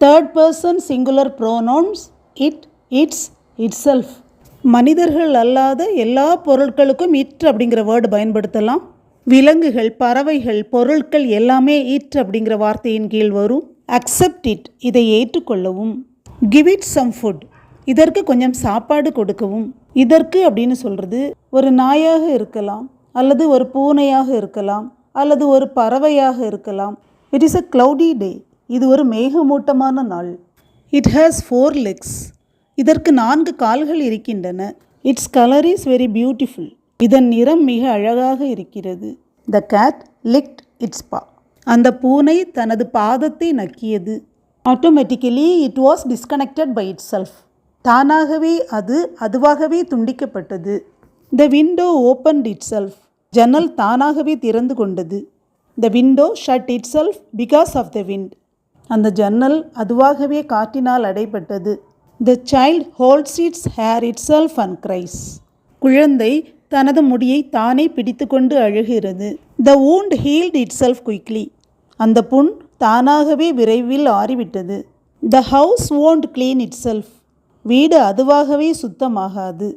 Third person singular pronouns it, it's, itself. மனிதர்கள் அல்லாத எல்லா பொருட்களுக்கும் இட் அப்படிங்கிற வேர்டு பயன்படுத்தலாம். விலங்குகள், பறவைகள், பொருட்கள் எல்லாமே இட் அப்படிங்கிற வார்த்தையின் கீழ் வரும். அக்செப்ட் இட், இதை ஏற்றுக்கொள்ளவும். கிவ் இட் சம் ஃபுட், இதற்கு கொஞ்சம் சாப்பாடு கொடுக்கவும். இதற்கு அப்படின்னு சொல்கிறது ஒரு நாயாக இருக்கலாம், அல்லது ஒரு பூனையாக இருக்கலாம், அல்லது ஒரு பறவையாக இருக்கலாம். இட் இஸ் அ cloudy டே, இது ஒரு மேகமூட்டமான நாள். இட் ஹேஸ் 4 legs, இதற்கு 4 கால்கள் இருக்கின்றன. Its colour is very beautiful, இதன் நிறம் மிக அழகாக இருக்கிறது. The cat licked its paw, அந்த பூனை தனது பாதத்தை நக்கியது. Automatically it was disconnected by itself, தானாகவே அதுவாகவே துண்டிக்கப்பட்டது. The window opened itself, ஜன்னல் தானாகவே திறந்து கொண்டது. The window shut itself because of the wind, அந்த ஜன்னல் அதுவாகவே காற்றினால் அடைபட்டது. The child holds its hair itself and cries, குழந்தை தனது முடியை தானே பிடித்து கொண்டு அழுகிறது. த wound healed itself quickly, அந்த புண் தானாகவே விரைவில் ஆறிவிட்டது. The house won't clean itself, வீடு அதுவாகவே சுத்தமாகாது.